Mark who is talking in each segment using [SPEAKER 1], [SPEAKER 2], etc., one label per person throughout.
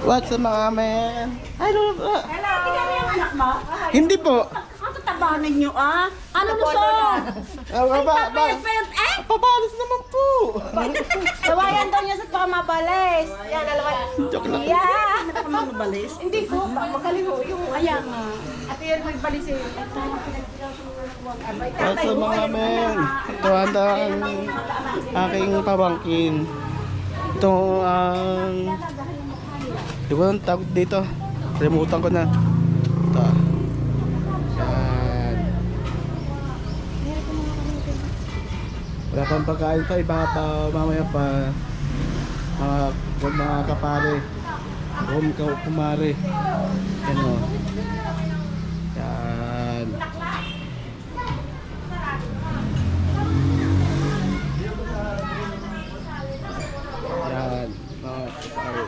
[SPEAKER 1] What's up mga men? Hello.
[SPEAKER 2] Hello. Hindi kami yung anak mo?
[SPEAKER 1] Hindi po.
[SPEAKER 2] Ang tataba ninyo ah. Ano mo so?
[SPEAKER 1] Pabalis naman po.
[SPEAKER 2] Lawayan daw niya sa baka mabalis. Yan, alawayan.
[SPEAKER 1] Joke lang.
[SPEAKER 2] Yeah. Hindi ka mabalis? Hindi po. Magaling ho. Yung ayan nga. At yan magbalis eh.
[SPEAKER 1] What's up mga men? Ito handa ang aking pamangkin. Ito ang... Di ko ang tawag dito. Remutan ko na. Ito. Yan. Wala pang pagkain pa. Iba pa mamaya pa. Mga kapare. Kumare. Yan o. Yan. Yan. Mga kapare.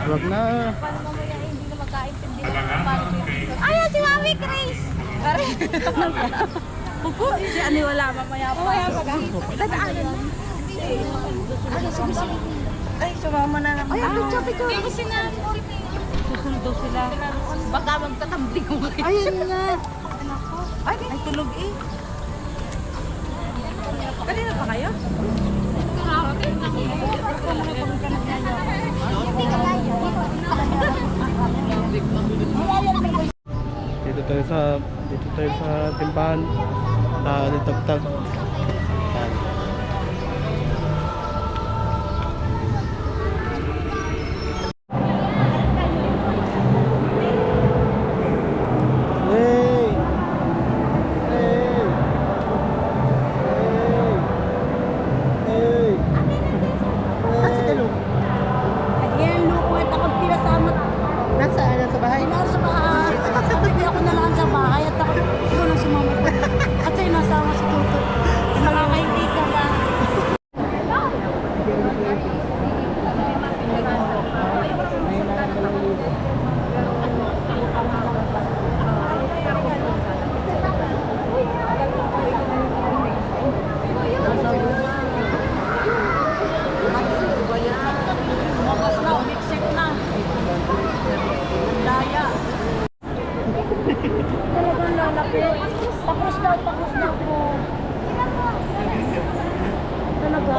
[SPEAKER 1] Wag na.
[SPEAKER 2] Ayan si Mami Grace. Pupo, si Ani wala mamaya pa. Mamaya pa. Dadaanan mo. Ay, sumama na naman. Ay, picture. Kasi na. Susunod daw sila. Baka magtatambling mo. Ayun nga. Ay, tulog eh. Kanina pa kayo? Dito tayo sa timbahan sa Litagtag. Tapos daw po. Talaga?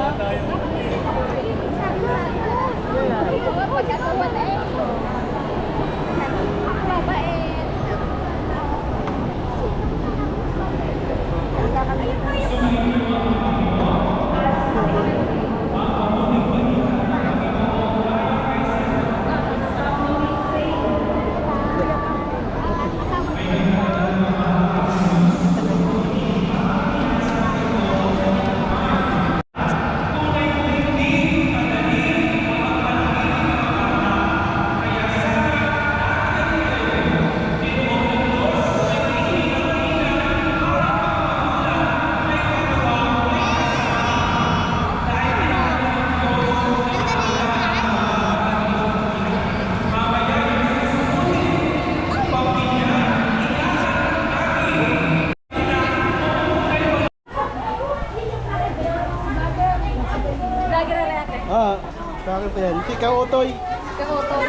[SPEAKER 2] Sa akin pa yan. Si Kautoy. Kautoy.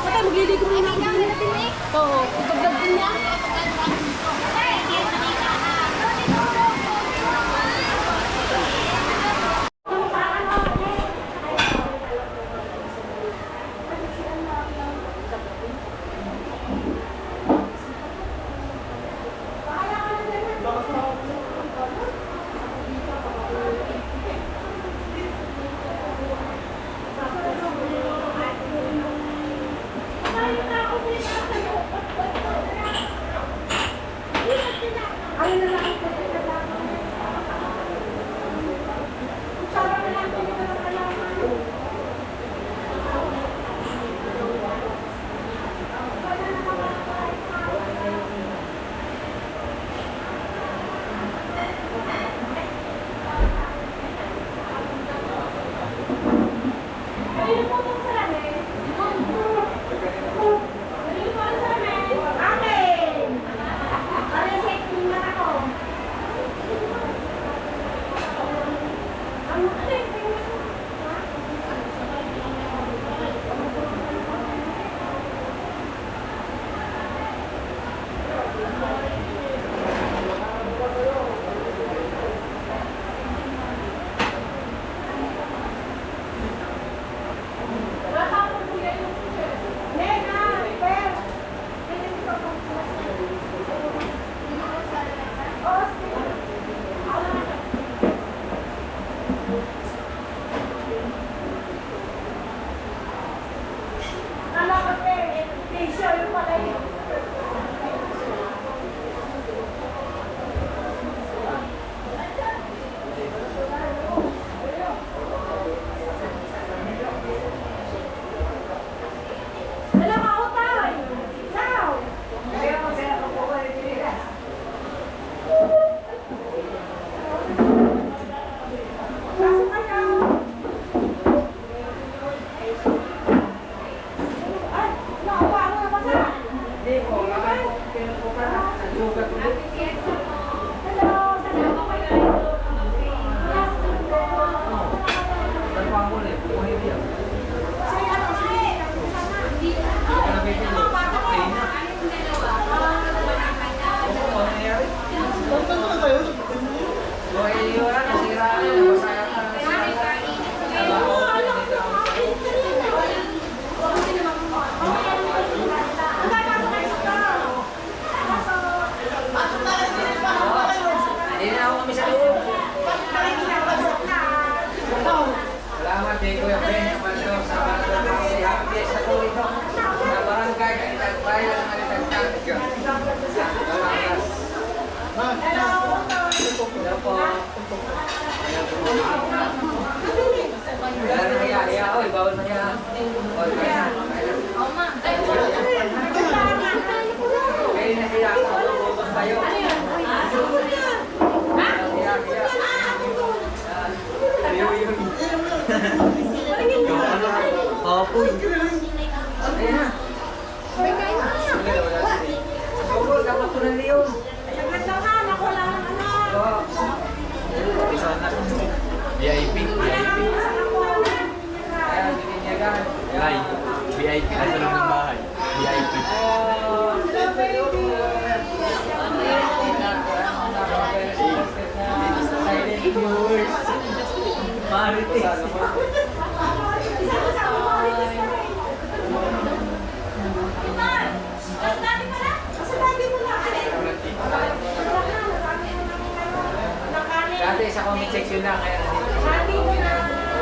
[SPEAKER 2] Patay, magliligo muna ako. Oo. Ipagdag din niya.
[SPEAKER 3] Ayan na. Siguro, dapat ko na Leon.
[SPEAKER 4] VIP. Ay, VIP na sa loob ng bahay. VIP.
[SPEAKER 3] Silent viewers. Marites. Dati sa comment section na, kaya nandito.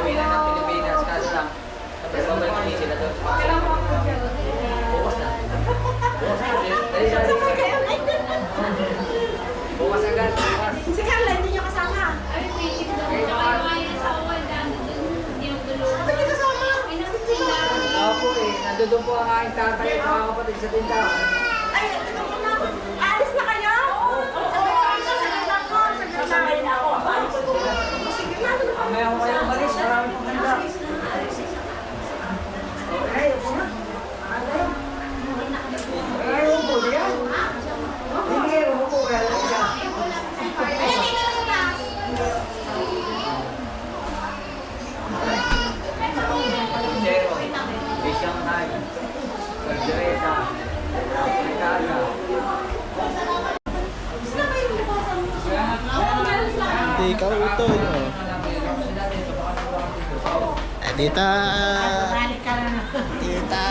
[SPEAKER 3] Uwi na ng Pilipinas, kaso lang. Tapos babalik kami sila doon. Bukas na. Bukas na. Dali, dali. Bukas agad. Bukas.
[SPEAKER 2] Si Carla, hindi niyo kasama. Hindi kasama.
[SPEAKER 3] Ako eh, nandun po ang aking tatay at mga kapatid sa tindahan.
[SPEAKER 2] Ay, ito po na. Alis na kayo? Sasabay na ako. Sige na.
[SPEAKER 3] Mamaya ko kayo umalis, marami pong handa. Okay, upo na. Ay, upo diyan. Hindi, upo ka lang siya. Zero, Shanghai, Caldereta, Africana.
[SPEAKER 1] Hindi ikaw ito. Tita! Tita!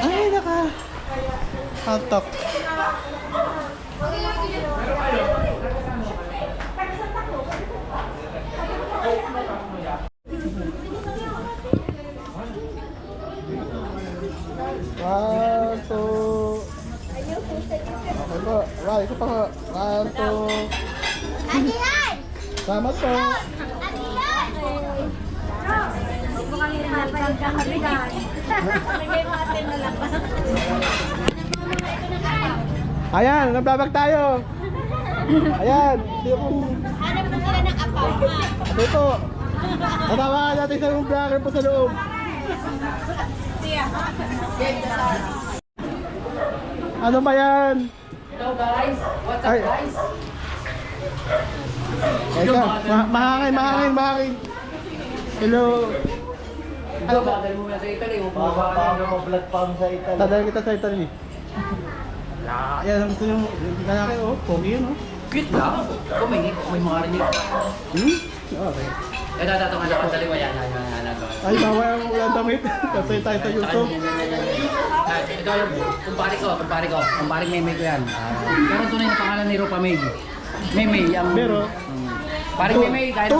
[SPEAKER 1] Ay, naka! Hatok. One, two. Okay po. Right, ito pa nga. One, two. Salamat po. Ayan, nagbablog tayo. Ayan, dito.
[SPEAKER 2] Hanap na sila ng apaw.
[SPEAKER 1] Dito. Tatawagan natin sa mga vlogger po sa loob. Ano ba yan?
[SPEAKER 3] Hello guys, what's up
[SPEAKER 1] Ay.
[SPEAKER 3] guys?
[SPEAKER 1] Eka, mahangin. Hello.
[SPEAKER 3] Ano ba? Dahil mo na sa Italy,
[SPEAKER 4] Vlog pa sa Italy.
[SPEAKER 1] Tadala kita sa Italy. Yan ang gusto yung lalaki, oh. Pogi yun, oh.
[SPEAKER 3] cute lang. Ako may mga rinig.
[SPEAKER 1] Hmm? Okay.
[SPEAKER 3] Ito, nga sa kaliwa yan.
[SPEAKER 1] Ay, bawal ang ulang damit. Kasi tayo sa YouTube.
[SPEAKER 3] Ito yung kumpare ko. Kumpare Maymay ko yan. Pero tunay na pangalan ni Rupa May. Maymay, ang...
[SPEAKER 1] Pero,
[SPEAKER 3] Paring Maymay, kahit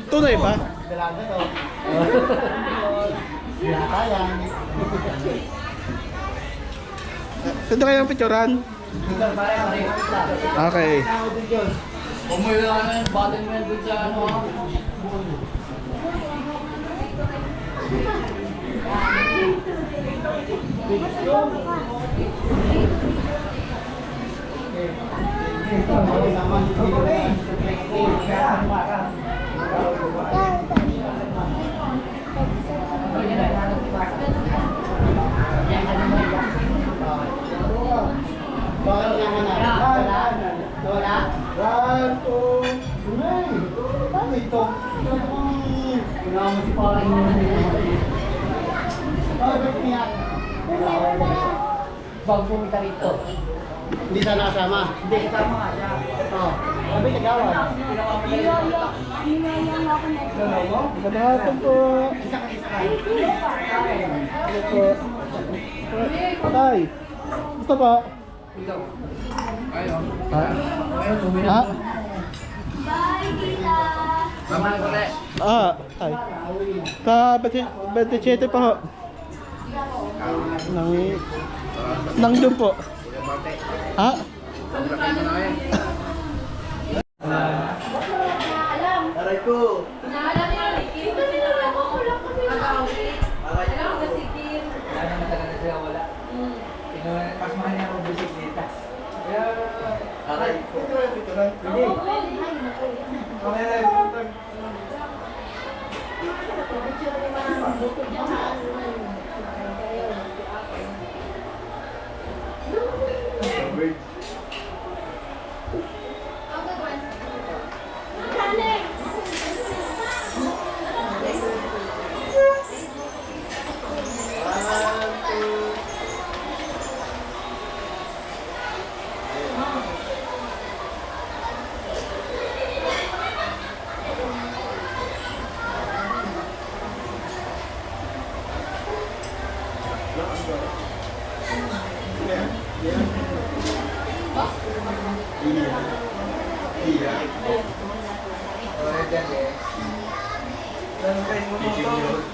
[SPEAKER 1] tunay ba?
[SPEAKER 4] Dalaga to. Kaya.
[SPEAKER 1] Saan kayo ang picturean?
[SPEAKER 3] Pare.
[SPEAKER 1] Okay.
[SPEAKER 3] Umuwi ka na yung button mo yan dun sa ano ha.
[SPEAKER 1] One, two, tunay. Ito.
[SPEAKER 3] Wala mo si paring mo na Bag pumunta rito.
[SPEAKER 1] Hindi sana kasama.
[SPEAKER 3] Hindi, kasama nga siya.
[SPEAKER 1] Oh. Sabi nagawan. Magandang hapon po. Ano po? Patay. Gusto pa?
[SPEAKER 3] Ikaw. Ayun.
[SPEAKER 1] Ha? Ha?
[SPEAKER 3] Mama ko ulit.
[SPEAKER 1] Tay. Sa 27 pa ho. Nang doon po. Ha?
[SPEAKER 4] Aray ko.
[SPEAKER 3] Wala naman talaga siya, wala. Pas mahal niya akong bisikleta.
[SPEAKER 4] Aray ko.
[SPEAKER 3] Hindi.
[SPEAKER 1] Okay.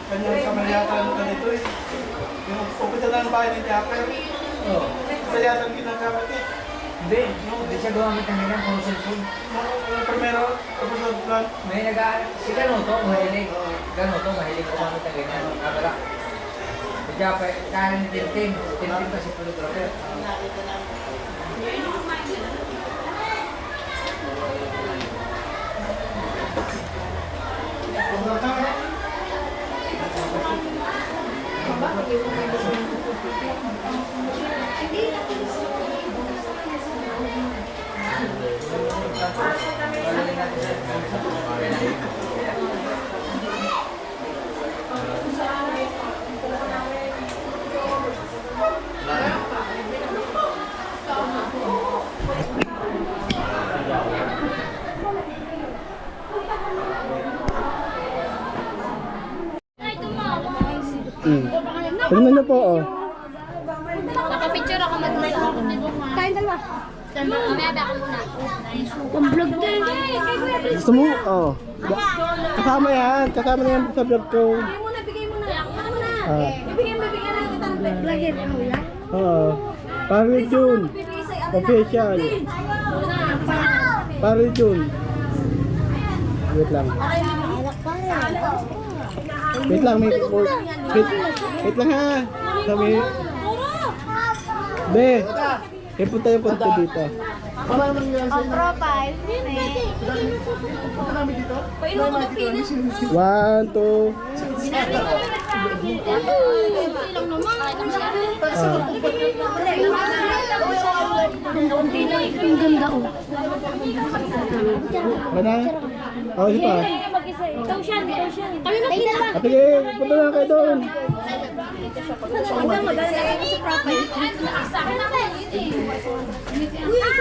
[SPEAKER 1] Kanyang kamayatan ka nito eh. Yung umpisa na ng bahay ng Japper. Kamayatan ginagamit eh.
[SPEAKER 3] Hindi siya gumamit ng ganyan kung cellphone.
[SPEAKER 1] Yung primero, tapos na plan.
[SPEAKER 3] May si Ganoto, mahilig. Ganoto, mahilig gumamit ng ganyan. Kabala. Kaya kaya ni Tintin. Tintin kasi photographer.
[SPEAKER 1] Tingnan niyo po, oh.
[SPEAKER 2] Nakapicture ako mag-live. Kain dalawa. Mamaya ba ako muna? Pang-vlog din.
[SPEAKER 1] Gusto mo? Oh. Kasama yan. Kasama na yan sa vlog ko.
[SPEAKER 2] Bigay mo na.
[SPEAKER 1] Ah.
[SPEAKER 2] Bibigyan na kita ng vlogger.
[SPEAKER 1] Oo. Para June. Official. Para June. Wait lang. Wait lang, wait lang ha. Sabi. Be. Ipunta yung konti dito.
[SPEAKER 2] Profile. Painom ko ng pinis.
[SPEAKER 1] 1, 2.
[SPEAKER 2] Lang naman.
[SPEAKER 5] Ang ganda oh.
[SPEAKER 1] Ano? Oh, isa pa.
[SPEAKER 5] Ikaw siya. Kami na pina.
[SPEAKER 1] Sige, punta na kayo doon.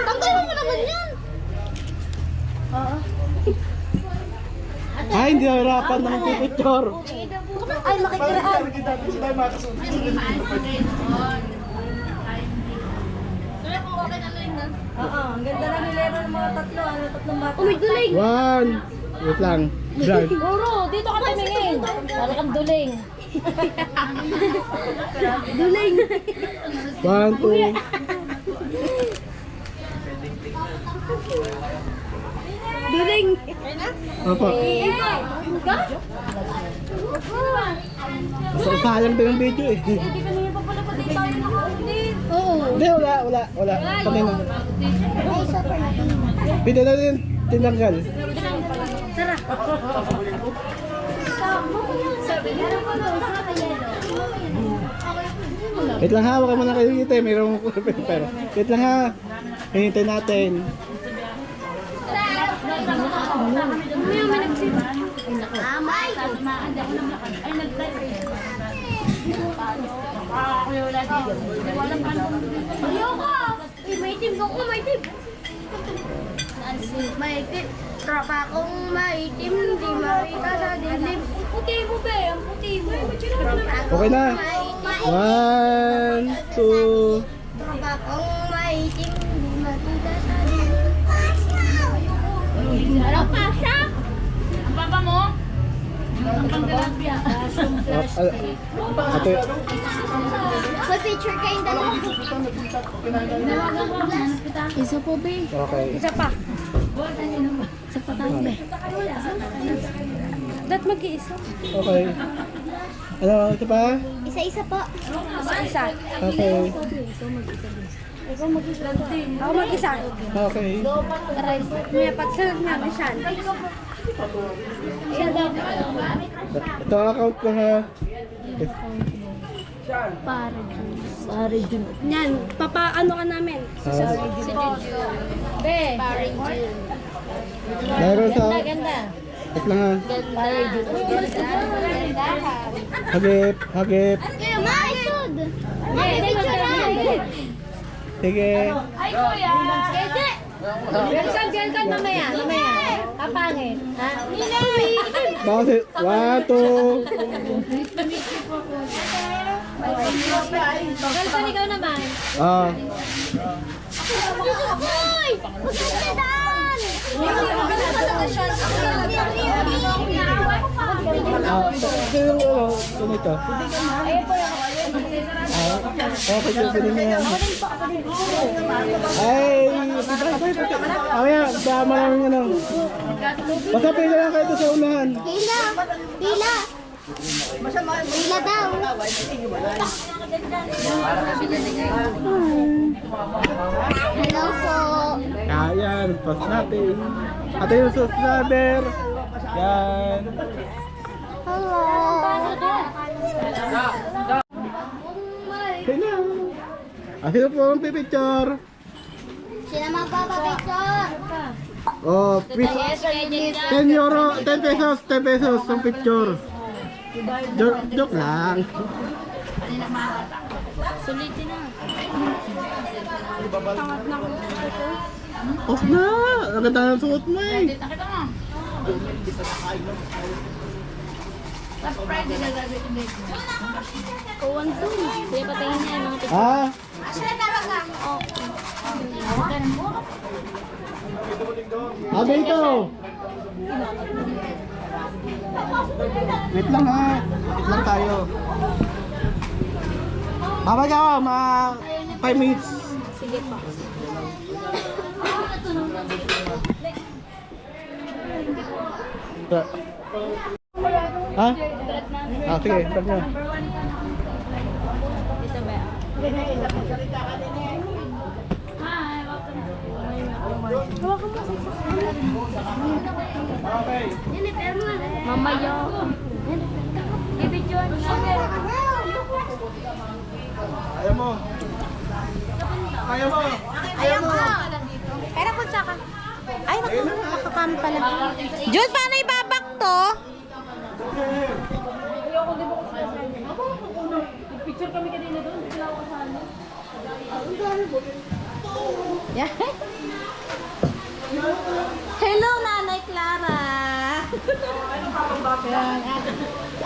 [SPEAKER 5] Tanggalin mo naman yan.
[SPEAKER 1] Ay, hindi na hirapan na magpipicture.
[SPEAKER 5] Ay, makikiraan.
[SPEAKER 2] Oo, ang ganda na nilero ng mga tatlo. Tatlong bata.
[SPEAKER 5] Uy, duling.
[SPEAKER 1] 1. Wait lang. Drive.
[SPEAKER 5] Guro, dito ka tumingin. Para kang duling. Duling.
[SPEAKER 1] 1, 2.
[SPEAKER 5] Duling.
[SPEAKER 1] Opo. Sayang din ang video eh.
[SPEAKER 5] Oo.
[SPEAKER 1] Hindi, wala. Kami na.
[SPEAKER 5] Ay, isa pa na.
[SPEAKER 1] Video na din, tinanggal.
[SPEAKER 5] Tara.
[SPEAKER 1] Wait lang ha, wag mo na kayo dito eh. Mayroong pero. Wait lang ha. Hinintay natin.
[SPEAKER 5] Amay. Ayoko. May team ko, may team. May team. Tropa kong may team, di makita sa dilim. Ang puti mo ba? Ang puti mo.
[SPEAKER 1] Okay na. 1, 2.
[SPEAKER 5] Tropa kong may team, di makita sa dilim. Ano pa siya? Ang papa mo? Ang panggalapya.
[SPEAKER 1] Ate.
[SPEAKER 5] May picture kayong dalawa. Isa po, be.
[SPEAKER 1] Okay.
[SPEAKER 5] Isa pa. Isa pa tayo, be. Dapat mag-iisa.
[SPEAKER 1] Okay. Ano, ito pa?
[SPEAKER 5] Isa-isa po. Isa-isa.
[SPEAKER 1] Okay.
[SPEAKER 5] Ikaw mag-isa. Ako mag-isa.
[SPEAKER 1] Okay.
[SPEAKER 5] Aray. May pagsunod nga ba siya? Siya daw.
[SPEAKER 1] Ito ang account ko ha.
[SPEAKER 5] Para Jun. Yan. Ano ka namin? Si Jun. Be. Para Jun.
[SPEAKER 1] Meron sa...
[SPEAKER 5] Ganda.
[SPEAKER 1] Wait lang ha.
[SPEAKER 5] Para Jun. Ganda.
[SPEAKER 1] Hagip, hagip.
[SPEAKER 5] Kaya maisod. Picture na.
[SPEAKER 1] Sige.
[SPEAKER 5] Ay, kuya. Kete. Welcome mamaya. Kapangit. Ha? Nilay.
[SPEAKER 1] Bakit? 1, 2.
[SPEAKER 5] Galvan, ikaw naman.
[SPEAKER 1] Ah.
[SPEAKER 5] Hoy! Magkakalitan!
[SPEAKER 1] Sino ito? Okay, pwede na yan. Ay, mamaya, baka maraming ano. Basta pila lang kayo doon sa unahan.
[SPEAKER 5] Pila! Pila! Pila daw. Hello po.
[SPEAKER 1] Ayan, post natin. Ito yung subscriber. Yan.
[SPEAKER 5] Hello.
[SPEAKER 1] Sino? Sino po ang pipicture?
[SPEAKER 5] Sino magpapapicture?
[SPEAKER 1] Oh, please. 10 euro, 10 pesos, 10 pesos ang picture. Joke lang.
[SPEAKER 5] Sulitin na.
[SPEAKER 1] Off na! Ang ganda ng suot mo eh.
[SPEAKER 5] Kuwan to. Kaya patayin niya yung mga picture.
[SPEAKER 1] Ha? Ito. Wait lang ha. Wait lang tayo. Babay ka, 5 minutes.
[SPEAKER 5] Sige pa.
[SPEAKER 1] Ha? Ah, sige, tag na.
[SPEAKER 5] Dito ba? Hi, Mama yo. Ibigyon nga.
[SPEAKER 1] Ayaw mo. Ayaw mo.
[SPEAKER 2] Ayaw ko. Kaya ko tsaka. Ay, naku, makakami pala. Jun, paano ibabak to?
[SPEAKER 5] Picture kami kanina doon. Hindi ako kasali.
[SPEAKER 2] Yeah. Hello, Nanay Clara.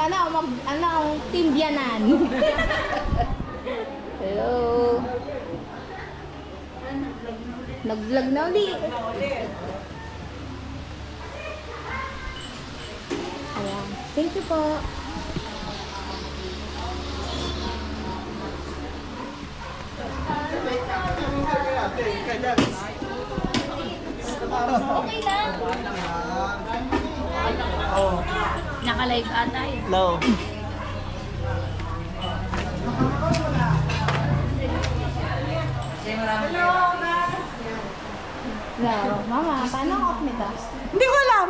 [SPEAKER 2] Ano, team Bianan. Hello. Nag-vlog na ulit. Ayan. Thank you po.
[SPEAKER 5] Okay lang. Naka-live ata eh.
[SPEAKER 1] No.
[SPEAKER 2] Hello. Mama, paano ang off nito? Hindi ko alam.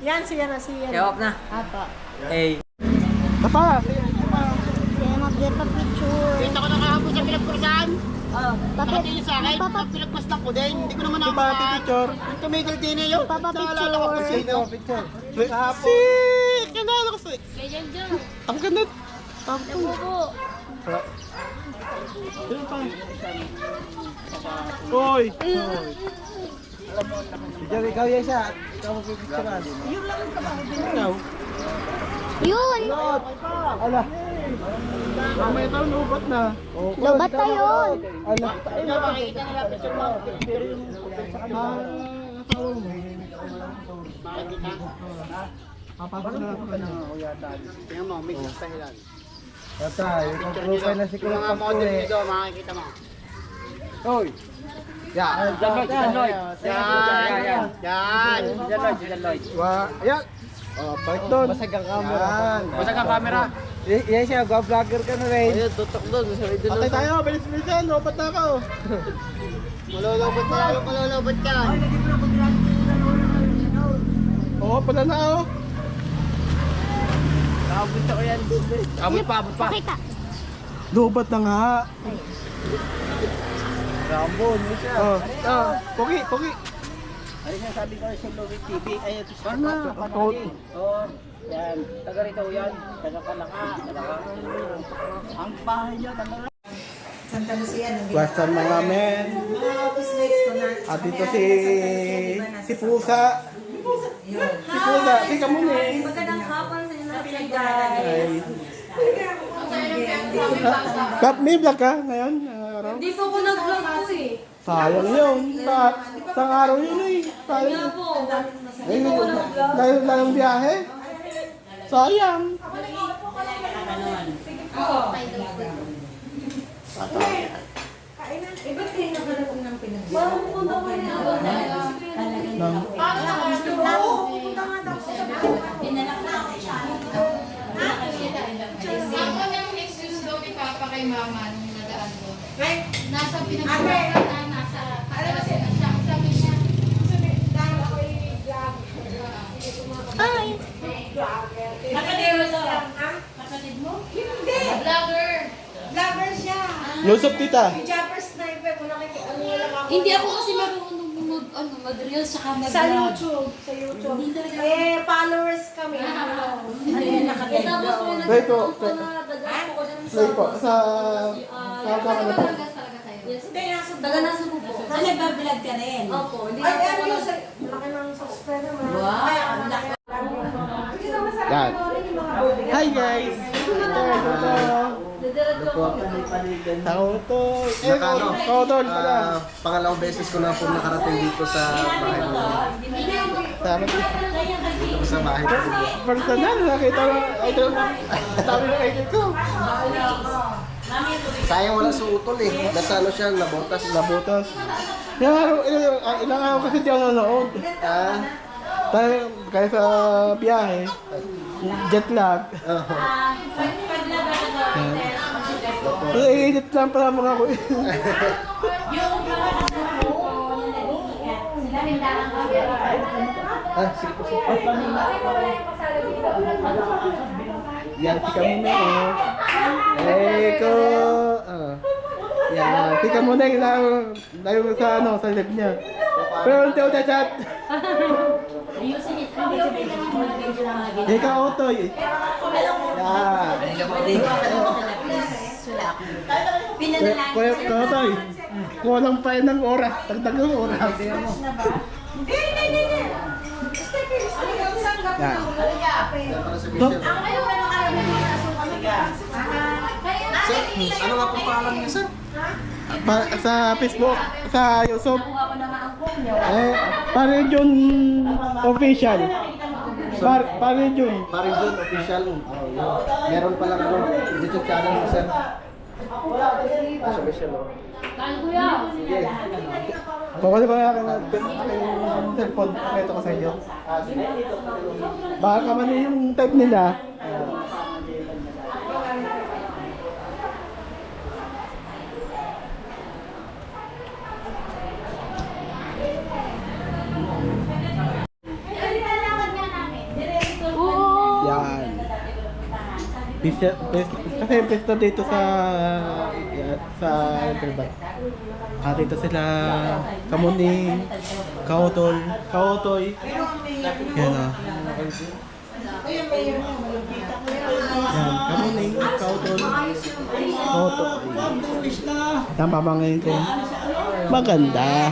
[SPEAKER 2] Yan, siya na.
[SPEAKER 3] Kaya off na.
[SPEAKER 2] Apo.
[SPEAKER 3] Hey.
[SPEAKER 1] Papa.
[SPEAKER 2] Kaya magpapicture.
[SPEAKER 6] Dito ko na kahapon sa pinagkursahan.
[SPEAKER 2] Bakit?
[SPEAKER 6] Sa akin,
[SPEAKER 2] Papa,
[SPEAKER 6] pinagpastak ko din. Hindi ko naman
[SPEAKER 1] Di ba picture?
[SPEAKER 6] Tumigil din eh yun. Naalala ko kung sino.
[SPEAKER 1] Picture. Si kanalo kasi.
[SPEAKER 5] Kaya dyan dyan.
[SPEAKER 1] Ang ganda.
[SPEAKER 5] Nabubo.
[SPEAKER 1] Sino pa? Hoy. Diyan ikaw yan siya. Ikaw mo pipicturean. Ikaw.
[SPEAKER 5] Yun!
[SPEAKER 1] Ala. Mamaya tayo lubat na.
[SPEAKER 5] Lobat pa yun.
[SPEAKER 1] Ala.
[SPEAKER 6] Makikita nila picture mo.
[SPEAKER 1] Asawa mo. Papasok na ako kanya.
[SPEAKER 6] Tingnan mo, may kapahilan.
[SPEAKER 1] Tata, ikaw na si
[SPEAKER 6] Yung mga model dito, makikita mo.
[SPEAKER 1] Hoy. Yan.
[SPEAKER 3] Jan Lloyd.
[SPEAKER 6] Yan. Yan.
[SPEAKER 3] Jan Lloyd.
[SPEAKER 1] Ayan. Oh, balik doon. Basag ang camera.
[SPEAKER 3] Basag ang camera.
[SPEAKER 1] Yan siya, vlogger ka na rin.
[SPEAKER 6] Ayun, tutok doon.
[SPEAKER 1] Patay tayo, bilis-bilisan. Lopat na ako.
[SPEAKER 6] Malulobot na lang, malulobot ka.
[SPEAKER 1] Oo, pala na ako.
[SPEAKER 3] Abot pa.
[SPEAKER 5] Pakita.
[SPEAKER 1] Lobat na nga. Rambo, niya siya. Pogi.
[SPEAKER 6] Ano siya sabi ko sa Louis TV? Ayun,
[SPEAKER 1] Ano? Ako.
[SPEAKER 6] Oh, yan. Taga rito yan. Taga Kalaka. Ang bahay niya, talaga.
[SPEAKER 1] Question mga men. At dito si Pusa. Si Pusa, tika mo eh.
[SPEAKER 2] Magandang hapon sa inyo.
[SPEAKER 1] Ay. Kap, may vlog ka ngayon? Araw?
[SPEAKER 5] Hindi po ko nag-vlog po eh.
[SPEAKER 1] Sayang yun. Sa araw yun eh. Sayang. Eh, layong biyahe. Sayang.
[SPEAKER 7] Ako nang excuse daw ni Papa kay Mama nung nadaan ko. Nasa pinag-usapan na nasa kalasin na siya. Sabi niya, kapatid mo? Hindi! Vlogger!
[SPEAKER 2] Vlogger siya.
[SPEAKER 1] Yusuf tita.
[SPEAKER 2] Jumper sniper kung nakikita niyo lang ako.
[SPEAKER 5] Hindi ako kasi marunong mag-reels sa camera.
[SPEAKER 2] Sa YouTube. Sa YouTube. Eh, followers kami.
[SPEAKER 5] Tapos may
[SPEAKER 1] Play po.
[SPEAKER 5] nagdagan po ko dyan
[SPEAKER 1] Play po. Sa camera po.
[SPEAKER 5] Yes. Taga nasa po po.
[SPEAKER 2] Ah, nagbablog ka rin?
[SPEAKER 5] Opo. Hindi
[SPEAKER 2] Ay,
[SPEAKER 5] ako
[SPEAKER 2] ano yun? Laki ng subscriber mo. Wow.
[SPEAKER 1] Yan. Hi guys. Ito. Tauto. Eh, Kautol pala.
[SPEAKER 6] Pangalawang beses ko na po nakarating dito sa bahay ko.
[SPEAKER 1] Tama.
[SPEAKER 6] Dito sa bahay ko.
[SPEAKER 1] Personal, nakita mo. Idol mo. Sabi ng idol ko.
[SPEAKER 6] Sayang wala sa utol eh. Nasa ano siya, nabotas.
[SPEAKER 1] Nabutas. Ilang araw kasi di ako nanonood. Tayo, kaya sa biyahe. Jet lag. I-edit lang pala mga ko.
[SPEAKER 6] Sige po.
[SPEAKER 1] Yan, tika muna eh. Eh, ko. Yan, tika muna eh. Layo sa ano, sa live niya. Pero hindi ako chat. Ika Otoy. Yan. Kuya Otoy. Kulang pa yun ng oras. Tagtag ng oras. Yan. Top.
[SPEAKER 6] Sir, ano nga po pangalan niya, sir?
[SPEAKER 1] Sa Facebook, sa YouTube. Pare Jun official. Pare Jun.
[SPEAKER 6] Paring John, official. Meron palang ano, YouTube channel mo, sir. Official, oh.
[SPEAKER 1] Bawal ko na aking cellphone. Ito ko sa inyo. Baka man yung type nila. Yan. Kasi pista dito sa Interbat. Dito sila Kamuning, Kautoy. Yan ah. Yan, Kamuning, Kautoy. Yan papangayin ko. Maganda.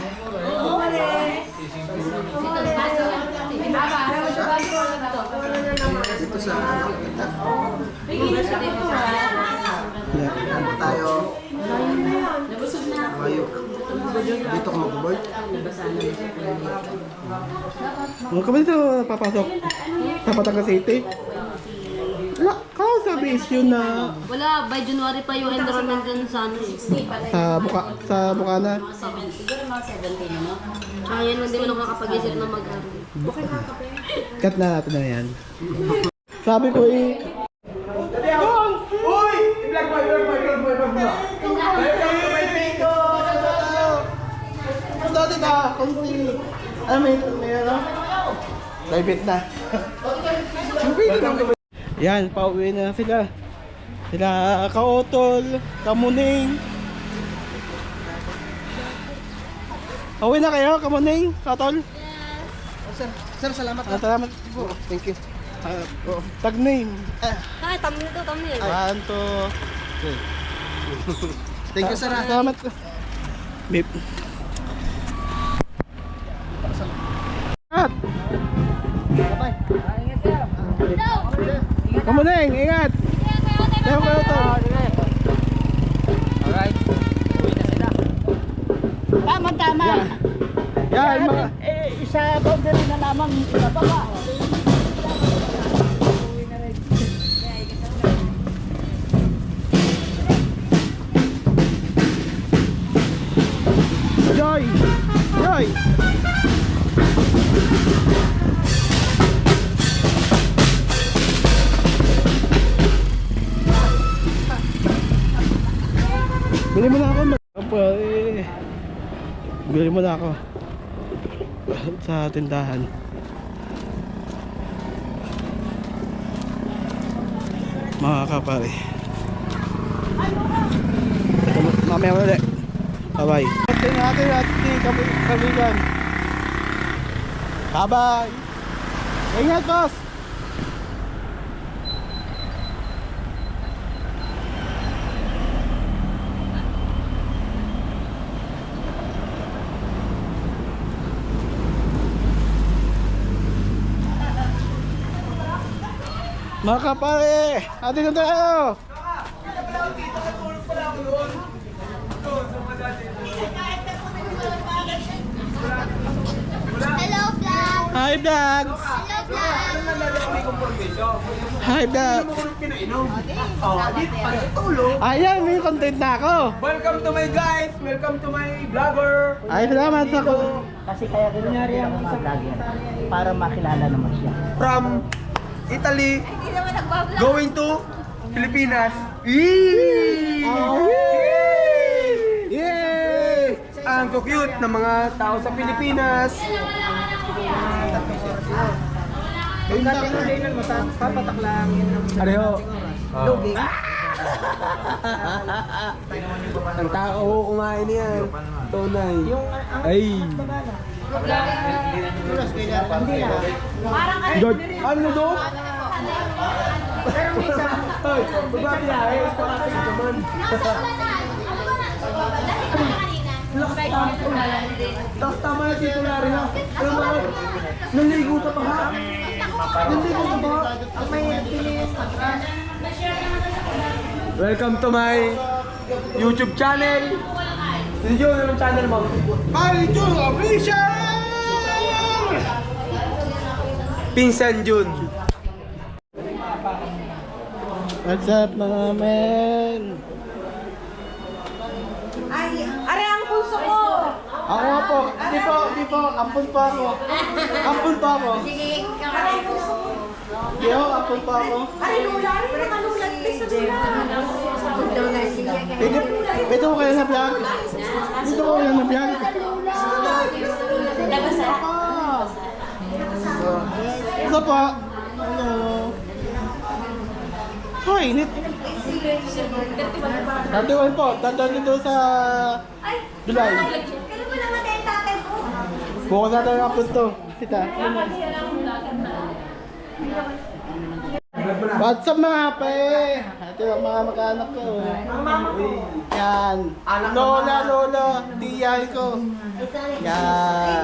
[SPEAKER 6] Dito sa ano tayo? Mayo. Dito ka mag-board?
[SPEAKER 1] Huwag ka ba dito papasok? Sa Batangas City? Wala, sabi issue na
[SPEAKER 5] Wala, by January pa yung enrollment dun sa ano eh.
[SPEAKER 1] sa Bukana.
[SPEAKER 5] Siguro mga 17 ano? Tsaka yan, hindi mo nakakapag-isip na mag-aral.
[SPEAKER 1] Cut na natin na yan. Sabi ko eh. Uy! I-vlog mo, i-vlog mo. Dati ka, kung si... may ano? Private na. Yan, pauwi na sila. Sila Kaotol, Kamuning. Pauwi na kayo, Kamuning, Kaotol?
[SPEAKER 6] Sir, salamat.
[SPEAKER 1] Salamat po.
[SPEAKER 6] Thank you.
[SPEAKER 1] Tag name.
[SPEAKER 5] Ay, thumbnail to, thumbnail.
[SPEAKER 1] One, two, three.
[SPEAKER 6] Thank you, sir.
[SPEAKER 1] Salamat. Bip. At.
[SPEAKER 6] Bye-bye.
[SPEAKER 1] Kamuning, ingat.
[SPEAKER 5] Kaya tayo
[SPEAKER 1] Kaya ko ito.
[SPEAKER 3] Alright. Uwi na sila.
[SPEAKER 6] Tama.
[SPEAKER 1] Yan, mga...
[SPEAKER 6] Isa boundary na lamang sila baba.
[SPEAKER 1] Joy! Joy! Bili mo na ako. Bili mo na ako. Sa tindahan. Mga kapare. Mamaya ulit. Bye-bye. Tingnan natin at kabigan. Bye-bye. Ingat, boss. Mga kapare, atin na tayo.
[SPEAKER 5] Hello, vlog!
[SPEAKER 1] Hi, vlogs.
[SPEAKER 5] Hello, vlog!
[SPEAKER 1] Hi, vlog. Ayan, may content na ako.
[SPEAKER 4] Welcome to my guys! Welcome to my vlogger!
[SPEAKER 1] Ay, salamat sa ko.
[SPEAKER 6] Kasi kaya kunyari ang isang vlogger para makilala naman siya.
[SPEAKER 4] From Italy, going to Pilipinas. Yay!
[SPEAKER 1] Yay!
[SPEAKER 4] Ang cute ng mga tao sa Pilipinas.
[SPEAKER 6] Papatak lang yun ang
[SPEAKER 4] Areho. Ang tao kumain yan. Tunay. Ay. George, ano doon? Ay, babae yan. Ay, ito kasi naman. Tapos tama na si Tulari ha. Alam mo, naligo sa paha. Naligo sa paha. Welcome to my YouTube channel. Video na ng channel mo.
[SPEAKER 1] Palito Official!
[SPEAKER 4] Pinsan Jun.
[SPEAKER 1] What's up, mga men?
[SPEAKER 2] Are ang puso ko!
[SPEAKER 1] Ako nga po. Di po. Ampun pa ako. Ampun pa ako. Di ho, ampun pa ako.
[SPEAKER 2] Are lula, are nakalulat sa
[SPEAKER 1] Dito ko kayo sa vlog. Dito ko kayo sa vlog. Isa pa. Ano? Hoy, init. 31 po. Tandaan dito sa July.
[SPEAKER 5] Kailan mo naman tayo tatay ko?
[SPEAKER 1] Bukas natin ang punto. Tita. What's up mga pe? Ito ang mga mag-anak ko. Yan. Lola, tiyan ko. Yan.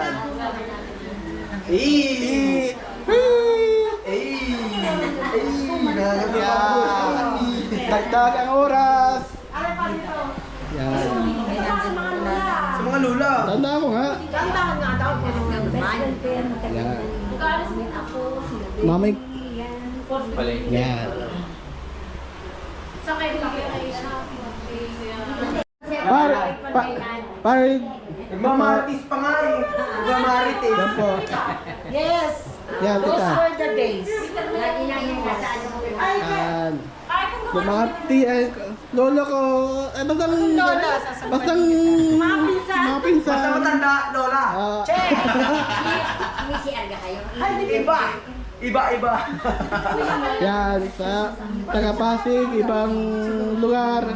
[SPEAKER 1] Yan. Dagdag ang oras. Yan.
[SPEAKER 4] Sa mga lula.
[SPEAKER 1] Tanda ko nga. Yan. Mamay. Yan. Pare.
[SPEAKER 4] Nagmamaritis pa nga eh. Nagmamaritis.
[SPEAKER 1] Yan po.
[SPEAKER 2] Yes!
[SPEAKER 1] Yan, tita.
[SPEAKER 2] Those were the days.
[SPEAKER 1] Yan. Yung mga lolo ko, ano bang...
[SPEAKER 2] Lola,
[SPEAKER 1] Bastang...
[SPEAKER 2] Mga pinsan.
[SPEAKER 1] Mga pinsan.
[SPEAKER 4] Basta matanda, Lola.
[SPEAKER 1] Ah,
[SPEAKER 2] Ay, di ba?
[SPEAKER 4] Iba-iba.
[SPEAKER 1] yan, sa taga-Pasig, ibang lugar.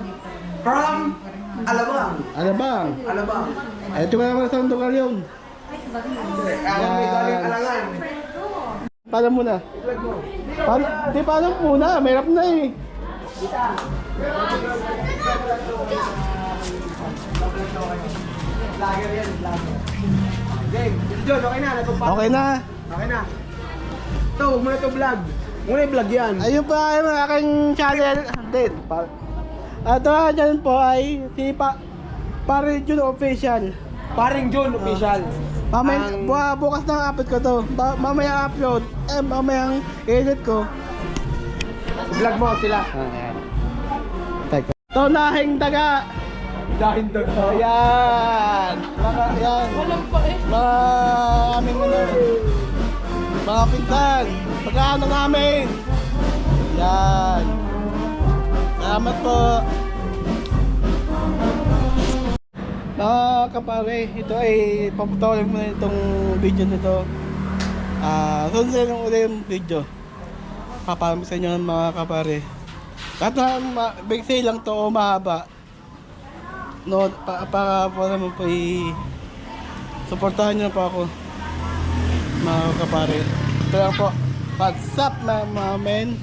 [SPEAKER 4] From Alabang.
[SPEAKER 1] Ano bang?
[SPEAKER 4] Alabang.
[SPEAKER 1] Ito ka naman sa lugar yun.
[SPEAKER 4] Ako may galing Alangan.
[SPEAKER 1] Paano muna? Paano muna? Mahirap na eh.
[SPEAKER 4] Vlogger yan, vlogger. Game, John, okay na. Natupad.
[SPEAKER 1] Okay na.
[SPEAKER 4] Okay na. Ito, huwag mo na ito vlog. Muna i-vlog yan.
[SPEAKER 1] Ayun pa yung aking channel din. Ito dyan po ay si Pare Jun Official.
[SPEAKER 4] Paring John, official.
[SPEAKER 1] Mamaya,
[SPEAKER 4] Ang-
[SPEAKER 1] bukas na upload ko to. Mamaya upload. Mamayang edit ko.
[SPEAKER 4] Vlog mo sila.
[SPEAKER 1] Teka. Tonahing daga.
[SPEAKER 4] Dahil doon.
[SPEAKER 1] Ayan. Yan. Walang pa eh. Mga aming mga pinsan. Pagkaano namin. Yan. Salamat po. Mga kapare, ito ay paputulin mo na itong video nito. Sunod lang ulit yung video. Papalam sa inyo mga kapare. Kahit na big sale lang to o mahaba. No, para naman po supportahan nyo po ako mga kapare. Ito lang po. What's up mga men?